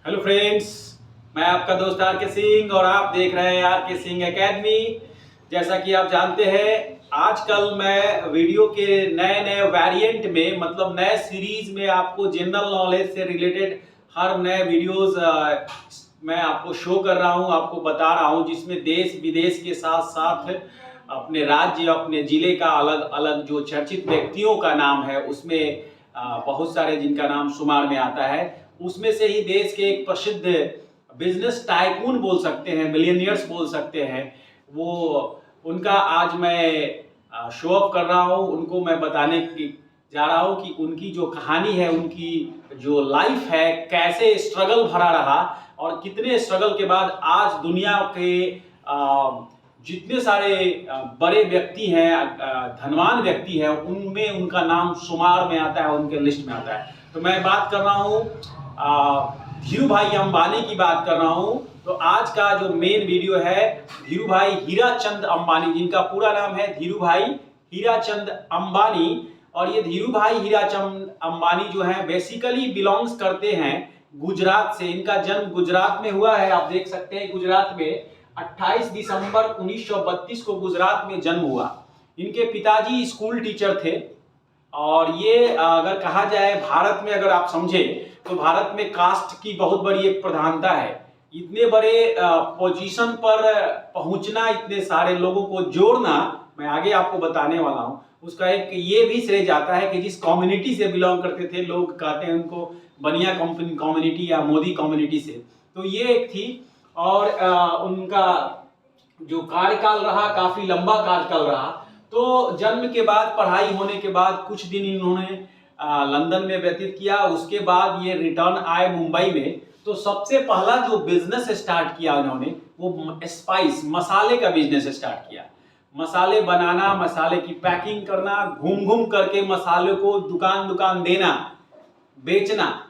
Hello friends, मैं आपका दोस्त आर के सिंह और आप देख रहे हैं आर के सिंह एकेडमी। जैसा कि आप जानते हैं, आजकल मैं वीडियो के नए नए वेरिएंट में मतलब नए सीरीज में आपको जनरल नॉलेज से रिलेटेड हर नए वीडियोस मैं आपको शो कर रहा हूं, आपको बता रहा हूं, जिसमें देश विदेश के साथ साथ अपने राज्य अपने जिले का अलग अलग जो चर्चित व्यक्तियों का नाम है उसमें बहुत सारे जिनका नाम शुमार में आता है। उसमें से ही देश के एक प्रसिद्ध बिजनेस टाइकून बोल सकते हैं, मिलियनियर्स बोल सकते हैं, वो उनका आज मैं शो ऑफ कर रहा हूँ। उनको मैं बताने की जा रहा हूँ कि उनकी जो कहानी है, उनकी जो लाइफ है, कैसे स्ट्रगल भरा रहा और कितने स्ट्रगल के बाद आज दुनिया के जितने सारे बड़े व्यक्ति हैं, धनवान व्यक्ति हैं, उनमें उनका नाम शुमार में आता है, उनके लिस्ट में आता है। तो मैं बात कर रहा हूँ धीरू भाई अंबानी की बात कर रहा हूँ। तो आज का जो मेन वीडियो है धीरू भाई हीराचंद अंबानी, जिनका पूरा नाम है धीरू भाई हीराचंद अंबानी। और ये धीरू भाई हीराचंद अंबानी जो है बेसिकली बिलोंग्स करते हैं गुजरात से। इनका जन्म गुजरात में हुआ है, आप देख सकते हैं गुजरात में 28 दिसंबर 1932 को गुजरात में जन्म हुआ। इनके पिताजी स्कूल टीचर थे और ये अगर कहा जाए भारत में अगर आप समझे तो भारत में कास्ट की बहुत बड़ी एक प्रधानता है। इतने बड़े पोजीशन पर पहुंचना, इतने सारे लोगों को जोड़ना, मैं आगे आपको बताने वाला हूं। उसका एक ये भी श्रेय जाता है कि जिस कम्युनिटी से बिलोंग करते थे, लोग कहते हैं उनको बनिया कम्युनिटी या मोदी कम्युनिटी से, तो ये एक थी। और उनका जो कार्यकाल रहा काफी लंबा कार्यकाल रहा। तो जन्म के बाद, पढ़ाई होने के बाद कुछ दिन इन्होंने लंदन में व्यतीत किया। उसके बाद ये रिटर्न आए मुंबई में। तो सबसे पहला जो बिजनेस स्टार्ट किया उन्होंने वो स्पाइस, मसाले का बिजनेस स्टार्ट किया। मसाले बनाना, मसाले की पैकिंग करना, घूम घूम करके मसाले को दुकान दुकान देना, बेचना।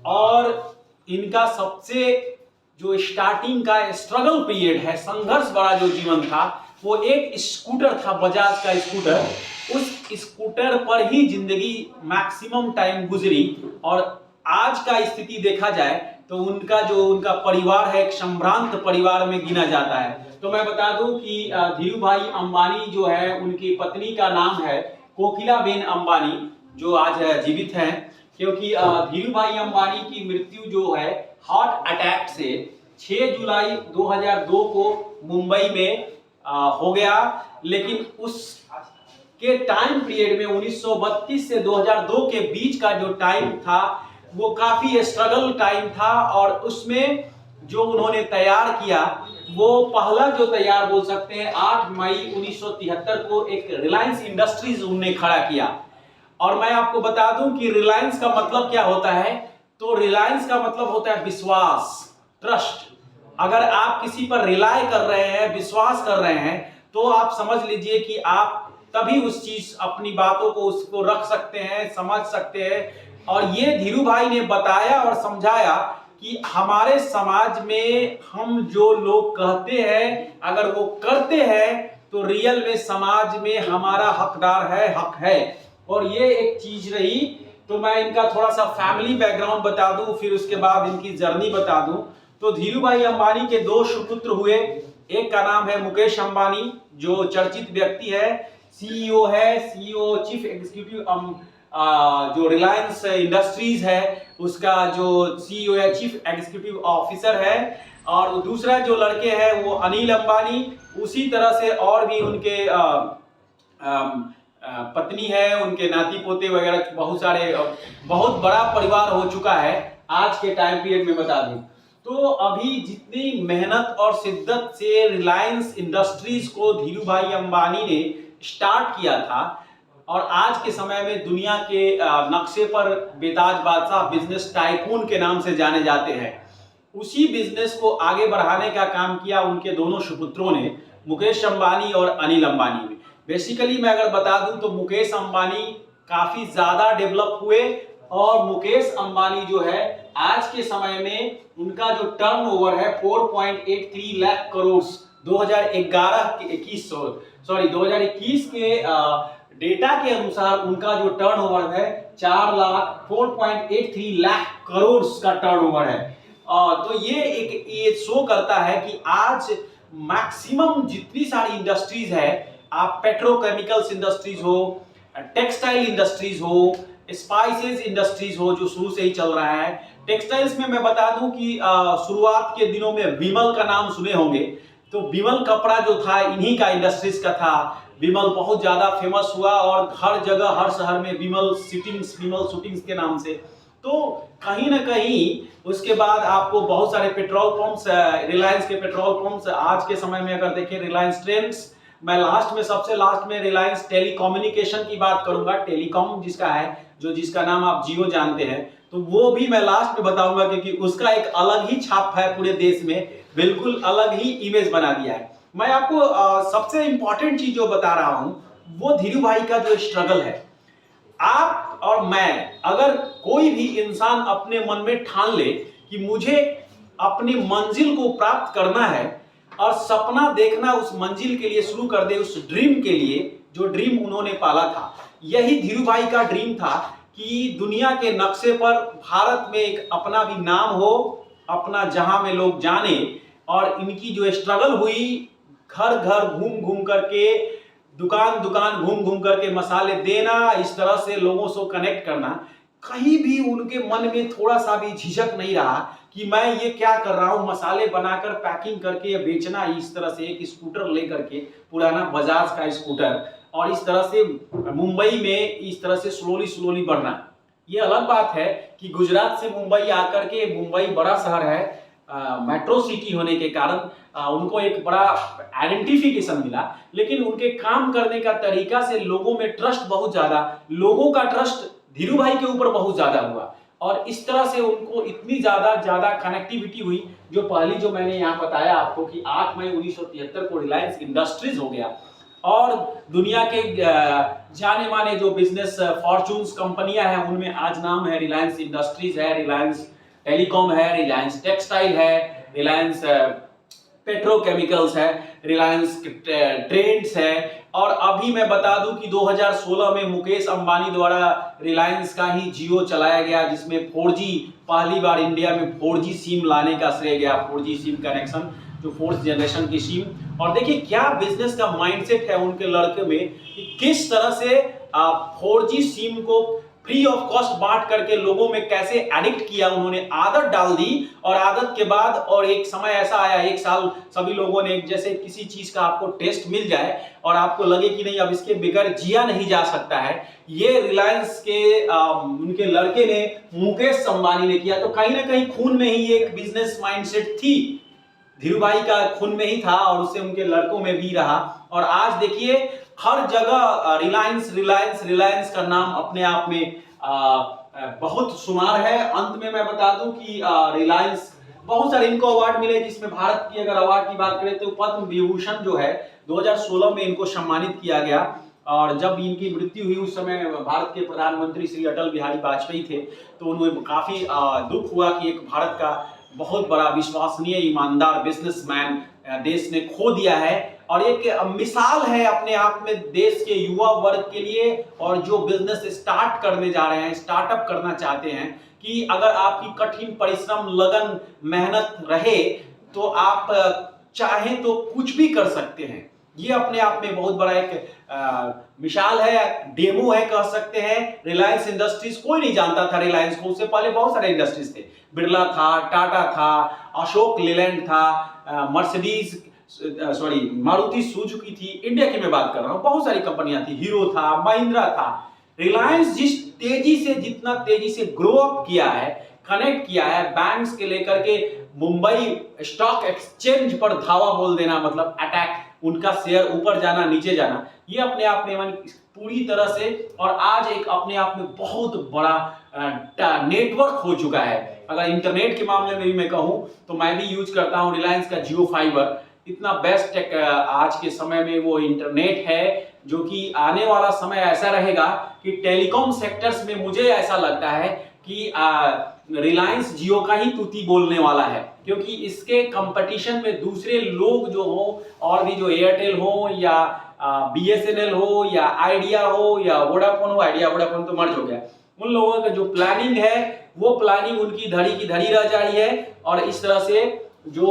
और इनका सबसे जो स्टार्टिंग का स्ट्रगल पीरियड है, संघर्ष भरा जो जीवन था, वो एक स्कूटर था, बजाज का स्कूटर। उस स्कूटर पर ही जिंदगी मैक्सिमम टाइम गुजरी। और आज का स्थिति देखा जाए तो उनका परिवार है, एक संभ्रांत परिवार में गिना जाता है। तो मैं बता दूं कि धीरू भाई अंबानी जो है, उनकी पत्नी का नाम है कोकिलाबेन अंबानी, जो आज जीवित हैं। क्योंकि धीरू भाई अंबानी की मृत्यु जो है हार्ट अटैक से 6 जुलाई 2002 को मुंबई में हो गया। लेकिन उस के टाइम पीरियड में 1932 से 2002 के बीच का जो टाइम था वो काफी स्ट्रगल टाइम था। और उसमें जो उन्होंने तैयार किया, वो पहला जो तैयार बोल सकते हैं, 8 मई 1973 को एक रिलायंस इंडस्ट्रीज उन्होंने खड़ा किया। और मैं आपको बता दूं कि रिलायंस का मतलब क्या होता है। तो रिलायंस का मतलब होता है विश्वास, ट्रस्ट। अगर आप किसी पर रिलाय कर रहे हैं, विश्वास कर रहे हैं, तो आप समझ लीजिए कि आप तभी उस चीज, अपनी बातों को उसको रख सकते हैं, समझ सकते हैं। और ये धीरू भाई ने बताया और समझाया कि हमारे समाज में हम जो लोग कहते हैं, अगर वो करते हैं तो रियल में समाज में हमारा हकदार है, हक है। और ये एक चीज रही। तो मैं इनका थोड़ा सा फैमिली बैकग्राउंड बता दूं, फिर उसके बाद इनकी जर्नी बता दूं। तो धीरू भाई अंबानी के 2 सुपुत्र हुए। एक का नाम है मुकेश अंबानी, जो चर्चित व्यक्ति है, सीईओ है, सीईओ चीफ एग्जीक्यूटिव जो रिलायंस इंडस्ट्रीज है उसका जो सीईओ है, चीफ एग्जीक्यूटिव ऑफिसर है। और दूसरा जो लड़के हैं वो अनिल अंबानी। उसी तरह से और भी उनके पत्नी है, उनके नाती पोते वगैरह बहुत सारे, बहुत बड़ा परिवार हो चुका है आज के टाइम पीरियड में, बता दूं। तो अभी जितनी मेहनत और शिद्दत से रिलायंस इंडस्ट्रीज को धीरू भाई अंबानी ने स्टार्ट किया था, और आज के समय में दुनिया के नक्शे पर बेताज बादशाह, बिजनेस टाइकून के नाम से जाने जाते हैं, उसी बिजनेस को आगे बढ़ाने का काम किया उनके दोनों सुपुत्रों ने, मुकेश अंबानी और अनिल अंबानी ने। बेसिकली मैं अगर बता दूं तो मुकेश अंबानी काफी ज्यादा डेवलप हुए। और मुकेश अंबानी जो है आज के समय में उनका जो टर्नओवर है 4.83 लाख करोड़ 2021 के डेटा के अनुसार उनका जो टर्नओवर है 4,04.83 लाख करोड़ का टर्नओवर है। तो ये शो करता है कि आज मैक्सिमम जितनी सारी इंडस्ट्रीज है, आप पेट्रोकेमिकल्स इंडस्ट्रीज हो, टेक्सटाइल इंडस्ट्रीज हो, स्पाइसेस इंडस्ट्रीज हो जो शुरू से ही चल रहा है। टेक्सटाइल्स में मैं बता दूं कि शुरुआत के दिनों में विमल का नाम सुने होंगे, तो विमल कपड़ा जो था इन्हीं का इंडस्ट्रीज का था। विमल बहुत ज्यादा फेमस हुआ और हर जगह हर शहर में विमल शूटिंग्स के नाम से। तो कहीं ना कहीं उसके बाद आपको बहुत सारे पेट्रोल पंप्स, रिलायंस के पेट्रोल पंप्स, आज के समय में अगर देखें रिलायंस ट्रेंड्स, मैं सबसे लास्ट में रिलायंस टेलीकम्युनिकेशन की बात करूंगा, टेलीकॉम जिसका है, जिसका नाम आप जियो जानते हैं, तो वो भी मैं लास्ट में बताऊंगा क्योंकि उसका एक अलग ही छाप है पूरे देश में, बिल्कुल अलग ही इमेज बना दिया है। मैं आपको सबसे इंपॉर्टेंट चीज जो बता रहा हूं वो धीरू भाई का जो स्ट्रगल है। आप और मैं, अगर कोई भी इंसान अपने मन में ठान ले कि मुझे अपनी मंजिल को प्राप्त करना है और सपना देखना उस मंजिल के लिए शुरू कर दे, उस ड्रीम के लिए जो ड्रीम उन्होंने पाला था, यही धीरू भाई का ड्रीम था कि दुनिया के नक्शे पर भारत में एक अपना भी नाम हो, अपना जहां में लोग जाने। और इनकी जो स्ट्रगल हुई, घर घर घूम घूम करके, दुकान दुकान घूम घूम करके मसाले देना, इस तरह से लोगों से कनेक्ट करना, कहीं भी उनके मन में थोड़ा सा भी झिझक नहीं रहा कि मैं ये क्या कर रहा हूं, मसाले बनाकर पैकिंग करके या बेचना, इस तरह से एक स्कूटर लेकर के, पुराना बजाज का स्कूटर, और इस तरह से मुंबई में इस तरह से स्लोली बढ़ना। ये अलग बात है कि गुजरात से मुंबई आकर के, मुंबई बड़ा शहर है, मेट्रो सिटी होने के कारण उनको एक बड़ा आइडेंटिफिकेशन मिला, लेकिन उनके काम करने का तरीका से लोगों में ट्रस्ट बहुत ज्यादा, लोगों का ट्रस्ट धीरू भाई के ऊपर बहुत ज्यादा हुआ, और इस तरह से उनको इतनी ज्यादा कनेक्टिविटी हुई, जो पहली जो मैंने यहाँ बताया आपको कि 8 मई 1973 को रिलायंस इंडस्ट्रीज हो गया। और दुनिया के जाने माने जो बिजनेस फॉर्चून्स कंपनियां हैं उनमें आज नाम है, रिलायंस इंडस्ट्रीज है, रिलायंस टेलीकॉम है, रिलायंस टेक्सटाइल है, रिलायंस पेट्रोकेमिकल्स है, रिलायंस ट्रेंड्स है। और अभी मैं बता दूं कि 2016 में मुकेश अंबानी द्वारा रिलायंस का ही जियो चलाया गया, जिसमें 4G पहली बार इंडिया में 4G सिम लाने का श्रेय गया, 4G सिम कनेक्शन, जो 4th जनरेशन की सिम। और देखिए क्या बिजनेस का माइंडसेट है उनके लड़के में कि किस तरह से 4G सिम को फ्री ऑफ कॉस्ट बांट करके लोगों में कैसे एडिक्ट किया, उन्होंने आदत डाल दी। और आदत के बाद और एक समय ऐसा आया, एक साल सभी लोगों ने, जैसे किसी चीज का आपको टेस्ट मिल जाए और आपको लगे कि नहीं अब इसके बगैर जिया नहीं जा सकता है, ये रिलायंस के उनके लड़के ने, मुकेश अंबानी ने किया। तो कहीं ना कहीं खून में ही एक बिजनेस माइंडसेट थी, धीरू भाई का खून में ही था और उससे उनके लड़कों में भी रहा। और आज देखिए हर जगह रिलायंस रिलायंस रिलायंस का नाम अपने आप में बहुत शुमार है। अंत में मैं बता दूं कि रिलायंस बहुत सारे इनको अवार्ड मिले, जिसमें भारत की अगर अवार्ड की बात करें तो पद्म विभूषण जो है 2016 में इनको सम्मानित किया गया। और जब इनकी मृत्यु हुई उस समय भारत के प्रधानमंत्री श्री अटल बिहारी वाजपेयी थे, तो उन्हें काफी दुख हुआ कि एक भारत का बहुत बड़ा विश्वसनीय ईमानदार बिजनेसमैन देश ने खो दिया है। और एक मिसाल है अपने आप में देश के युवा वर्ग के लिए, और जो बिजनेस स्टार्ट करने जा रहे हैं, स्टार्टअप करना चाहते हैं, कि अगर आपकी कठिन परिश्रम, लगन, मेहनत रहे तो आप चाहें तो कुछ भी कर सकते हैं। ये अपने आप में बहुत बड़ा एक मिसाल है, डेमो है कह सकते हैं। रिलायंस इंडस्ट्रीज कोई नहीं जानता था रिलायंस को, उससे पहले बहुत सारे इंडस्ट्रीज थे, बिरला था, टाटा था, अशोक लेलैंड था, मारुति सुजुकी थी, इंडिया की मैं बात कर रहा हूं, बहुत सारी कंपनियां थी, हीरो था, महिंद्रा था। रिलायंस जितना तेजी से ग्रो अप किया है, कनेक्ट किया है, बैंक्स के लेकर के मुंबई स्टॉक एक्सचेंज पर धावा बोल देना, मतलब अटैक, उनका शेयर ऊपर जाना नीचे जाना, ये अपने आप में पूरी तरह से, और आज एक अपने आप में बहुत बड़ा नेटवर्क हो चुका है। अगर इंटरनेट के मामले में भी मैं कहूं तो मैं भी यूज करता हूं रिलायंस का जियो फाइबर, इतना बेस्ट आज के समय में वो इंटरनेट है, जो कि आने वाला समय ऐसा रहेगा कि टेलीकॉम सेक्टर्स में मुझे ऐसा लगता है कि रिलायंस जियो का ही तूती बोलने वाला है, क्योंकि इसके कंपटीशन में दूसरे लोग जो हो, और भी जो एयरटेल हो या BSNL हो या आइडिया हो या वोडाफोन हो, आइडिया वोडाफोन तो मर्ज हो गया, उन लोगों का जो प्लानिंग है वो प्लानिंग उनकी धड़ी की धड़ी रह जा रही है। और इस तरह से जो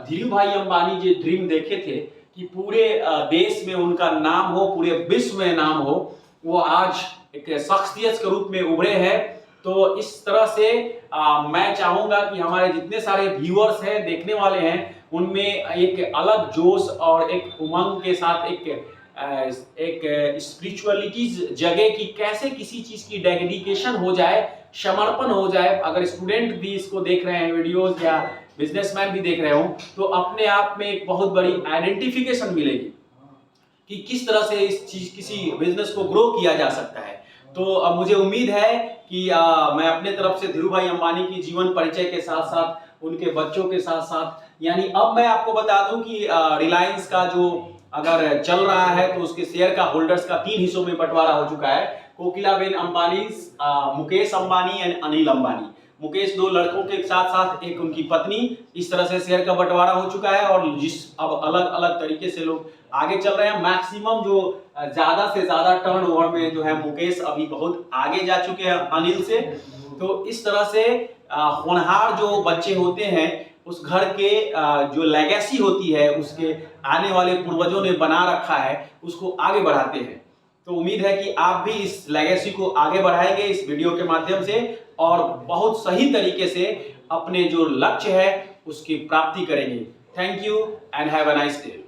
धीरू भाई अंबानी जो ड्रीम देखे थे कि पूरे देश में उनका नाम हो, पूरे विश्व में नाम हो, वो आज एक शख्सियत के रूप में उभरे हैं। तो इस तरह से मैं चाहूंगा कि हमारे जितने सारे व्यूअर्स हैं, देखने वाले हैं, उनमें एक अलग जोश और एक उमंग के साथ एक स्पिरिचुअलिटी जगह की कैसे किसी चीज की डेडिकेशन हो जाए, समर्पण हो जाए। अगर स्टूडेंट भी इसको देख रहे हैं वीडियोस या बिजनेसमैन भी देख रहे हो, तो अपने आप में एक बहुत बड़ी आइडेंटिफिकेशन मिलेगी कि किस तरह से इस चीज किसी बिजनेस को ग्रो किया जा सकता है। तो मुझे उम्मीद है कि मैं अपने तरफ से धीरू भाई अंबानी की जीवन परिचय के साथ साथ उनके बच्चों के साथ साथ, यानी अब मैं आपको बता दूं कि रिलायंस का जो अगर चल रहा है तो उसके शेयर का होल्डर्स का 3 हिस्सों में बंटवारा हो चुका है। कोकिलाबेन अंबानी, मुकेश अंबानी एंड अनिल अंबानी, मुकेश 2 लड़कों के साथ साथ एक उनकी पत्नी, इस तरह से शेयर का बंटवारा हो चुका है। और जिस अब अलग अलग तरीके से लोग आगे चल रहे हैं, मैक्सिमम जो ज्यादा से ज्यादा टर्नओवर में जो है मुकेश अभी बहुत आगे जा चुके हैं अनिल से। तो इस तरह से होनहार जो बच्चे होते हैं, उस घर के जो लेगेसी होती है, उसके आने वाले पूर्वजों ने बना रखा है, उसको आगे बढ़ाते हैं। तो उम्मीद है कि आप भी इस लेगेसी को आगे बढ़ाएंगे इस वीडियो के माध्यम से, और बहुत सही तरीके से अपने जो लक्ष्य है उसकी प्राप्ति करेंगे। Thank you and have a nice day.